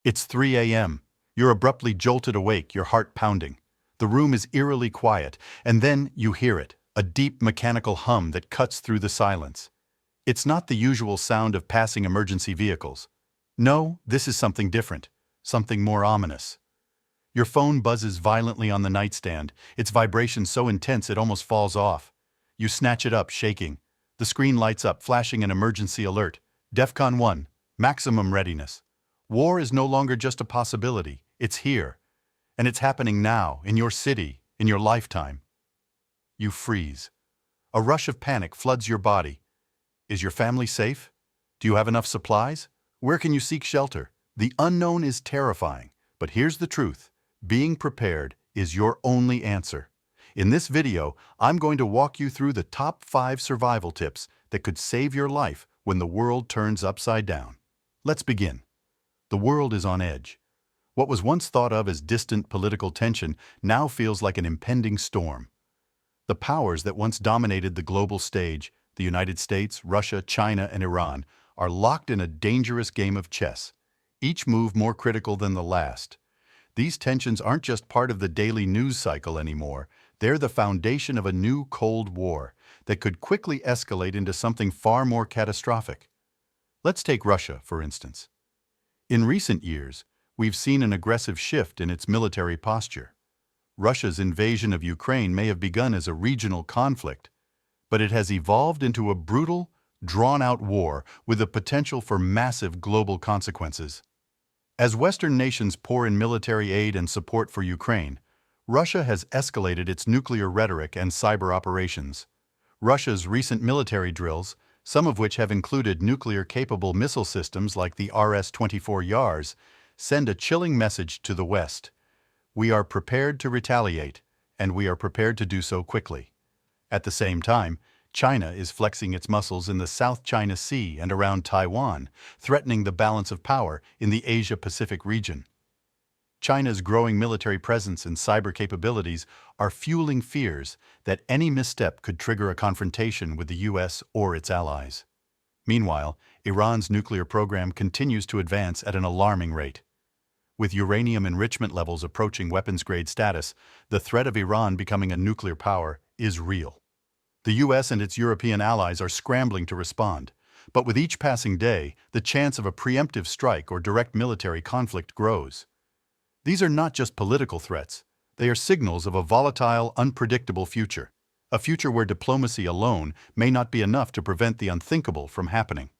It's 3 a.m. You're abruptly jolted awake, your heart pounding. The room is eerily quiet, and then you hear it, a deep mechanical hum that cuts through the silence. It's not the usual sound of passing emergency vehicles. No, this is something different, something more ominous. Your phone buzzes violently on the nightstand, its vibration so intense it almost falls off. You snatch it up, shaking. The screen lights up, flashing an emergency alert. DEFCON 1, maximum readiness. War is no longer just a possibility, it's here. And it's happening now, in your city, in your lifetime. You freeze. A rush of panic floods your body. Is your family safe? Do you have enough supplies? Where can you seek shelter? The unknown is terrifying, but here's the truth. Being prepared is your only answer. In this video, I'm going to walk you through the top 5 survival tips that could save your life when the world turns upside down. Let's begin. The world is on edge. What was once thought of as distant political tension now feels like an impending storm. The powers that once dominated the global stage, the United States, Russia, China, and Iran, are locked in a dangerous game of chess, each move more critical than the last. These tensions aren't just part of the daily news cycle anymore, they're the foundation of a new Cold War that could quickly escalate into something far more catastrophic. Let's take Russia, for instance. In recent years, we've seen an aggressive shift in its military posture. Russia's invasion of Ukraine may have begun as a regional conflict, but it has evolved into a brutal, drawn-out war with the potential for massive global consequences. As Western nations pour in military aid and support for Ukraine, Russia has escalated its nuclear rhetoric and cyber operations. Russia's recent military drills, some of which have included nuclear-capable missile systems like the RS-24 Yars, send a chilling message to the West. We are prepared to retaliate, and we are prepared to do so quickly. At the same time, China is flexing its muscles in the South China Sea and around Taiwan, threatening the balance of power in the Asia-Pacific region. China's growing military presence and cyber capabilities are fueling fears that any misstep could trigger a confrontation with the US or its allies. Meanwhile, Iran's nuclear program continues to advance at an alarming rate. With uranium enrichment levels approaching weapons-grade status, the threat of Iran becoming a nuclear power is real. The US and its European allies are scrambling to respond, but with each passing day, the chance of a preemptive strike or direct military conflict grows. These are not just political threats, they are signals of a volatile, unpredictable future, a future where diplomacy alone may not be enough to prevent the unthinkable from happening.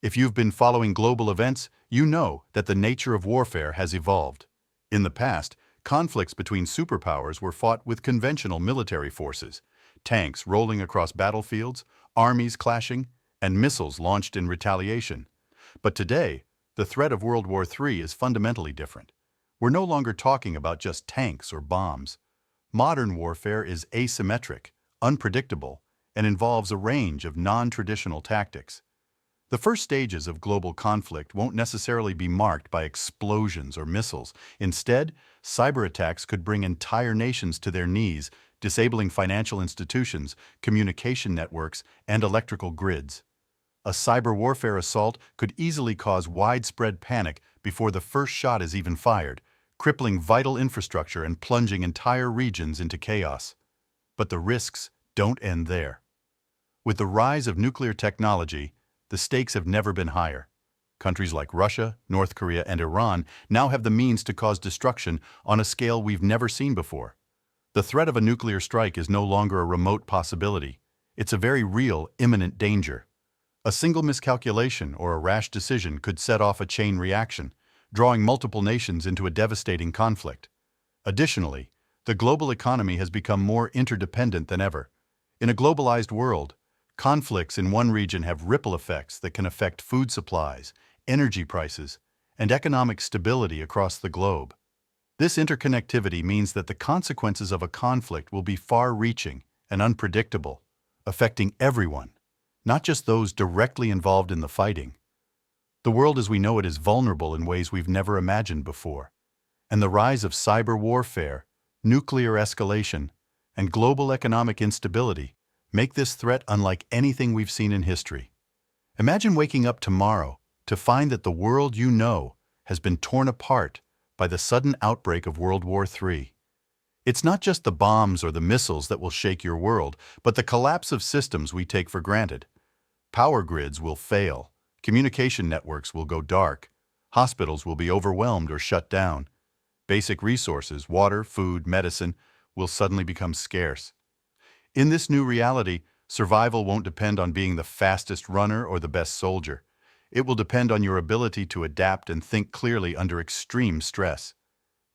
If you've been following global events, you know that the nature of warfare has evolved. In the past, conflicts between superpowers were fought with conventional military forces, tanks rolling across battlefields, armies clashing, and missiles launched in retaliation. But today, the threat of World War III is fundamentally different. We're no longer talking about just tanks or bombs. Modern warfare is asymmetric, unpredictable, and involves a range of non-traditional tactics. The first stages of global conflict won't necessarily be marked by explosions or missiles. Instead, cyber attacks could bring entire nations to their knees, disabling financial institutions, communication networks, and electrical grids. A cyber warfare assault could easily cause widespread panic before the first shot is even fired, crippling vital infrastructure and plunging entire regions into chaos. But the risks don't end there. With the rise of nuclear technology, the stakes have never been higher. Countries like Russia, North Korea, and Iran now have the means to cause destruction on a scale we've never seen before. The threat of a nuclear strike is no longer a remote possibility. It's a very real, imminent danger. A single miscalculation or a rash decision could set off a chain reaction, drawing multiple nations into a devastating conflict. Additionally, the global economy has become more interdependent than ever. In a globalized world, conflicts in one region have ripple effects that can affect food supplies, energy prices, and economic stability across the globe. This interconnectivity means that the consequences of a conflict will be far-reaching and unpredictable, affecting everyone, not just those directly involved in the fighting. The world as we know it is vulnerable in ways we've never imagined before, and the rise of cyber warfare, nuclear escalation, and global economic instability make this threat unlike anything we've seen in history. Imagine waking up tomorrow to find that the world you know has been torn apart by the sudden outbreak of World War III. It's not just the bombs or the missiles that will shake your world, but the collapse of systems we take for granted. Power grids will fail, communication networks will go dark, hospitals will be overwhelmed or shut down. Basic resources, water, food, medicine, will suddenly become scarce. In this new reality, survival won't depend on being the fastest runner or the best soldier. It will depend on your ability to adapt and think clearly under extreme stress.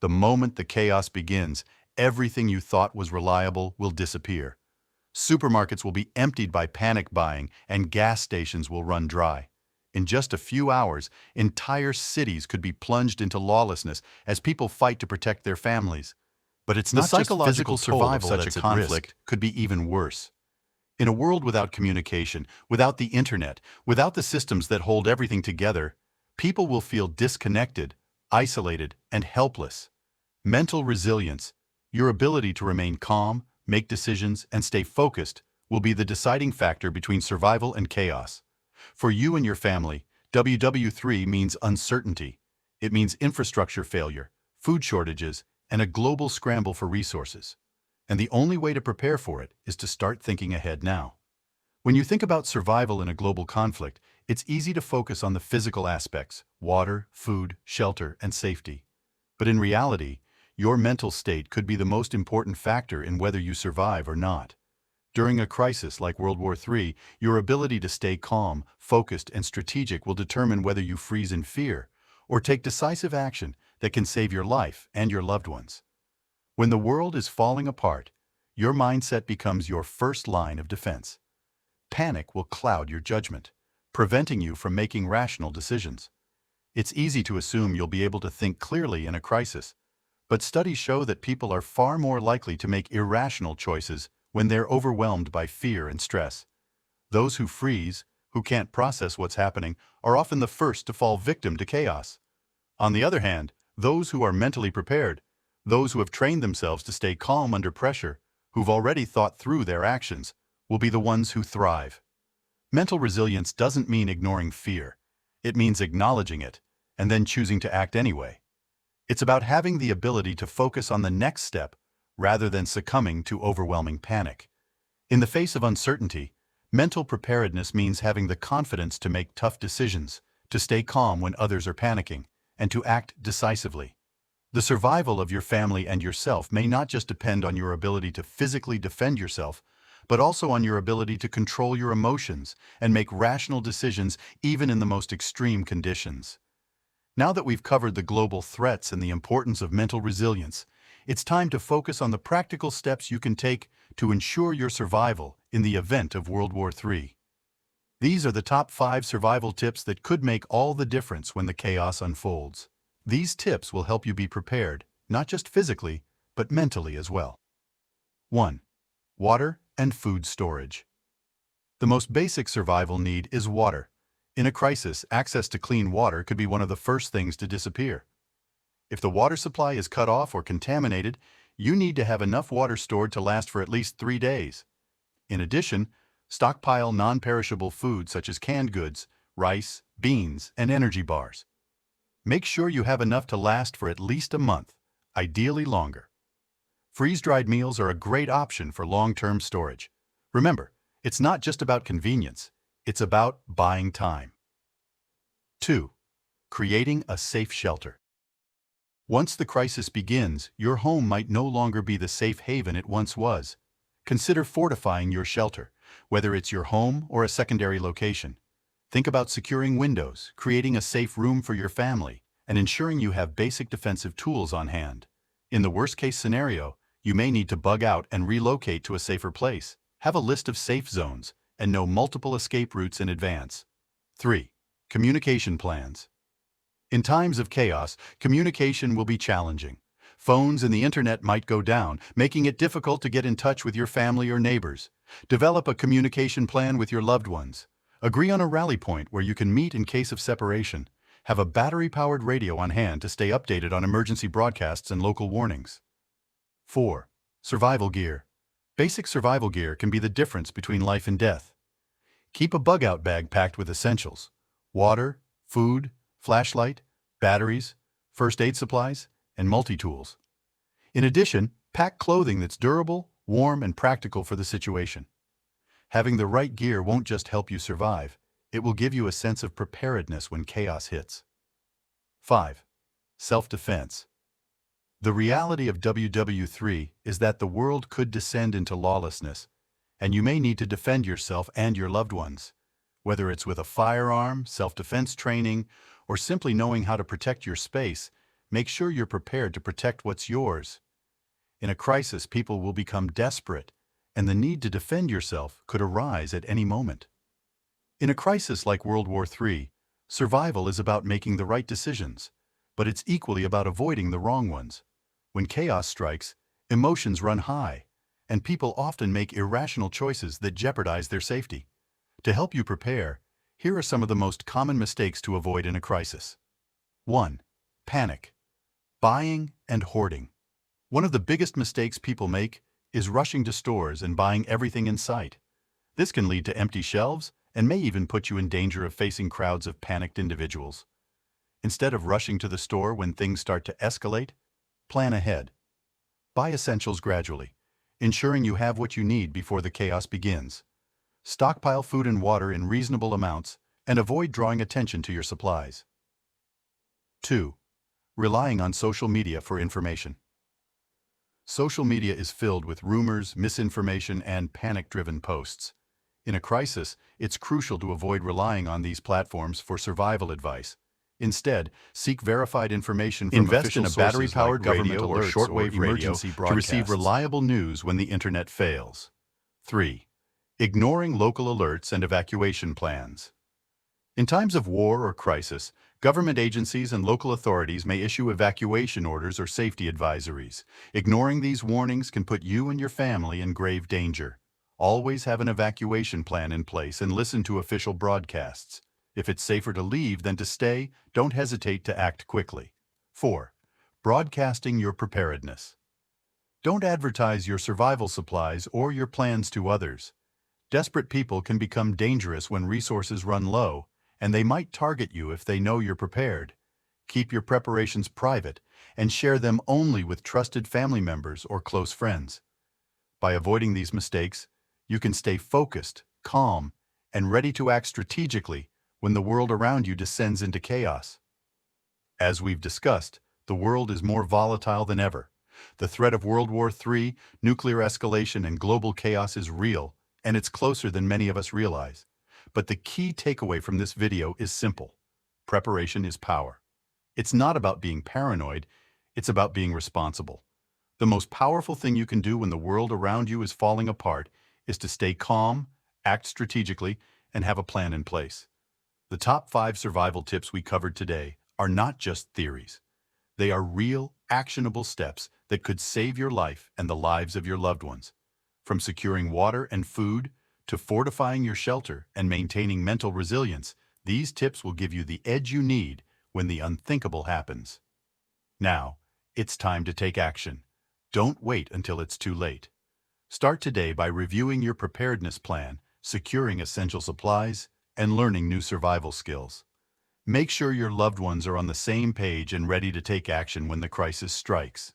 The moment the chaos begins, everything you thought was reliable will disappear. Supermarkets will be emptied by panic buying, and gas stations will run dry. In just a few hours, entire cities could be plunged into lawlessness as people fight to protect their families. But it's not just physical survival that's at conflict, could be even worse. In a world without communication, without the internet, without the systems that hold everything together, people will feel disconnected, isolated, and helpless. Mental resilience, your ability to remain calm, make decisions, and stay focused, will be the deciding factor between survival and chaos. For you and your family, WW3 means uncertainty. It means infrastructure failure, food shortages, and a global scramble for resources. And the only way to prepare for it is to start thinking ahead now. When you think about survival in a global conflict, it's easy to focus on the physical aspects: water, food, shelter, and safety. But in reality, your mental state could be the most important factor in whether you survive or not. During a crisis like World War III, your ability to stay calm, focused, and strategic will determine whether you freeze in fear or take decisive action that can save your life and your loved ones. When the world is falling apart, your mindset becomes your first line of defense. Panic will cloud your judgment, preventing you from making rational decisions. It's easy to assume you'll be able to think clearly in a crisis, but studies show that people are far more likely to make irrational choices when they're overwhelmed by fear and stress. Those who freeze, who can't process what's happening, are often the first to fall victim to chaos. On the other hand, those who are mentally prepared, those who have trained themselves to stay calm under pressure, who've already thought through their actions, will be the ones who thrive. Mental resilience doesn't mean ignoring fear. It means acknowledging it, and then choosing to act anyway. It's about having the ability to focus on the next step rather than succumbing to overwhelming panic. In the face of uncertainty, mental preparedness means having the confidence to make tough decisions, to stay calm when others are panicking, and to act decisively. The survival of your family and yourself may not just depend on your ability to physically defend yourself, but also on your ability to control your emotions and make rational decisions even in the most extreme conditions. Now that we've covered the global threats and the importance of mental resilience, it's time to focus on the practical steps you can take to ensure your survival in the event of World War III. These are the top 5 survival tips that could make all the difference when the chaos unfolds. These tips will help you be prepared, not just physically, but mentally as well. 1. Water and food storage. The most basic survival need is water. In a crisis, access to clean water could be one of the first things to disappear. If the water supply is cut off or contaminated, you need to have enough water stored to last for at least 3 days. In addition, stockpile non-perishable food such as canned goods, rice, beans, and energy bars. Make sure you have enough to last for at least a month, ideally longer. Freeze-dried meals are a great option for long-term storage. Remember, it's not just about convenience, it's about buying time. 2. Creating a safe shelter. Once the crisis begins, your home might no longer be the safe haven it once was. Consider fortifying your shelter, whether it's your home or a secondary location. Think about securing windows, creating a safe room for your family, and ensuring you have basic defensive tools on hand. In the worst-case scenario, you may need to bug out and relocate to a safer place. Have a list of safe zones and know multiple escape routes in advance. 3. Communication plans. In times of chaos, communication will be challenging. Phones and the internet might go down, making it difficult to get in touch with your family or neighbors. Develop a communication plan with your loved ones. Agree on a rally point where you can meet in case of separation. Have a battery-powered radio on hand to stay updated on emergency broadcasts and local warnings. 4. Survival gear. Basic survival gear can be the difference between life and death. Keep a bug-out bag packed with essentials: water, food, flashlight, batteries, first aid supplies, and multi-tools. In addition, pack clothing that's durable, warm, and practical for the situation. Having the right gear won't just help you survive, it will give you a sense of preparedness when chaos hits. 5. Self-defense. The reality of WW3 is that the world could descend into lawlessness, and you may need to defend yourself and your loved ones. Whether it's with a firearm, self-defense training, or simply knowing how to protect your space, make sure you're prepared to protect what's yours. In a crisis, people will become desperate, and the need to defend yourself could arise at any moment. In a crisis like World War III, survival is about making the right decisions, but it's equally about avoiding the wrong ones. When chaos strikes, emotions run high, and people often make irrational choices that jeopardize their safety. To help you prepare, here are some of the most common mistakes to avoid in a crisis. 1. Panic. Buying and hoarding. One of the biggest mistakes people make is rushing to stores and buying everything in sight. This can lead to empty shelves and may even put you in danger of facing crowds of panicked individuals. Instead of rushing to the store when things start to escalate, plan ahead. Buy essentials gradually, ensuring you have what you need before the chaos begins. Stockpile food and water in reasonable amounts and avoid drawing attention to your supplies. 2. Relying on social media for information. Social media is filled with rumors, misinformation, and panic-driven posts. In a crisis, it's crucial to avoid relying on these platforms for survival advice. Instead, seek verified information from official sources like battery-powered radio or shortwave emergency to receive reliable news when the internet fails. 3. Ignoring local alerts and evacuation plans. In times of war or crisis, government agencies and local authorities may issue evacuation orders or safety advisories. Ignoring these warnings can put you and your family in grave danger. Always have an evacuation plan in place and listen to official broadcasts. If it's safer to leave than to stay, don't hesitate to act quickly. 4. Broadcasting your preparedness. Don't advertise your survival supplies or your plans to others. Desperate people can become dangerous when resources run low, and they might target you if they know you're prepared. Keep your preparations private and share them only with trusted family members or close friends. By avoiding these mistakes, you can stay focused, calm, and ready to act strategically when the world around you descends into chaos. As we've discussed, the world is more volatile than ever. The threat of World War III, nuclear escalation, and global chaos is real, and it's closer than many of us realize. But the key takeaway from this video is simple. Preparation is power. It's not about being paranoid, it's about being responsible. The most powerful thing you can do when the world around you is falling apart is to stay calm, act strategically, and have a plan in place. The top 5 survival tips we covered today are not just theories. They are real, actionable steps that could save your life and the lives of your loved ones. From securing water and food to fortifying your shelter and maintaining mental resilience, these tips will give you the edge you need when the unthinkable happens. Now, it's time to take action. Don't wait until it's too late. Start today by reviewing your preparedness plan, securing essential supplies, and learning new survival skills. Make sure your loved ones are on the same page and ready to take action when the crisis strikes.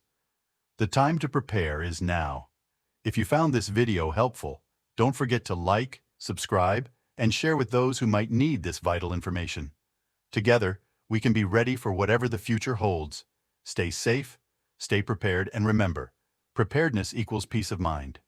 The time to prepare is now. If you found this video helpful, don't forget to like, subscribe, and share with those who might need this vital information. Together, we can be ready for whatever the future holds. Stay safe, stay prepared, and remember, preparedness equals peace of mind.